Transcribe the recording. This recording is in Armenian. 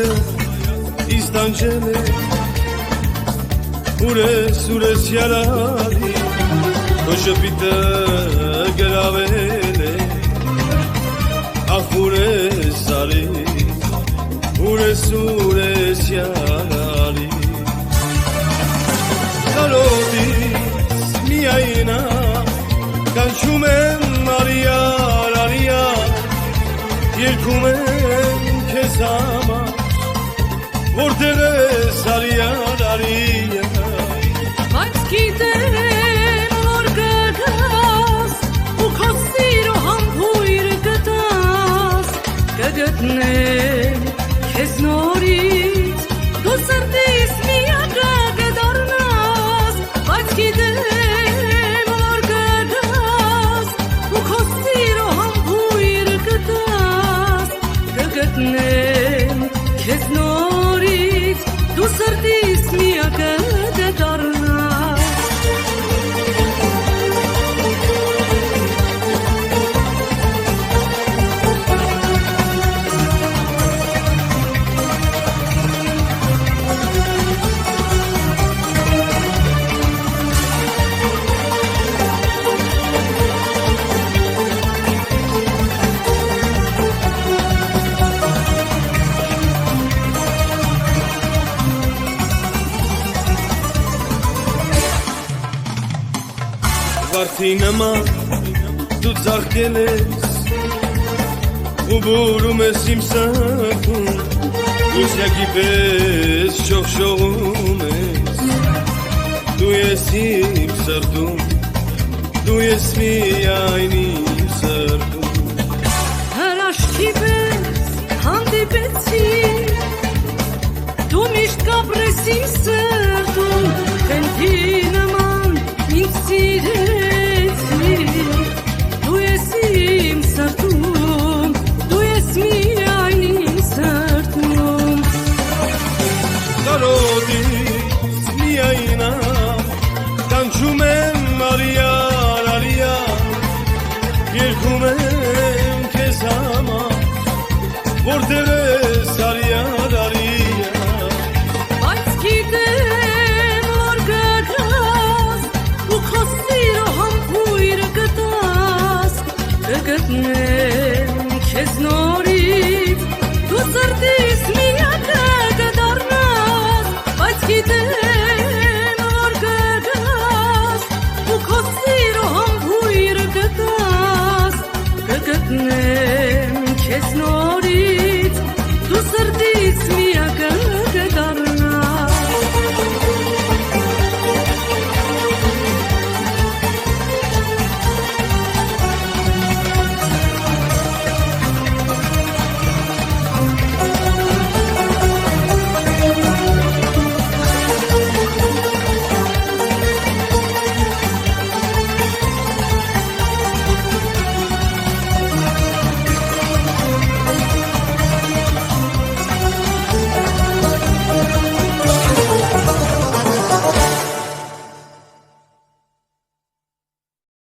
հայացքը իստանջել է Ուրես յարարի Քո շպիտը գրավել է Ախ ուրես արի Ուրես յարարի Կարոտից միայնա Կանչում եմ արիար Երկում եմ քեզ համար Որտեղ ես արիար Բայց գիտեմ որ կգաս ու քո սիրո համբույր կտաս կգտնեմ քեզ նորից դու սրտիս միակը կդառնաս բայց գիտեմ որ կգաս ու քո սիրո համբույր կտաս կգտնեմ քեզ նորից դու սրտիս միակը Վարդի նման դու ծաղկել ես ու բուրում ես իմ սրտում Լուսյակի պես շողշողում ես Դու ես իմ սրտում Դու ես միայն իմ սրտում Հրաշքի պես հանդիպեցի Դու միշտ կապրես իմ սրտում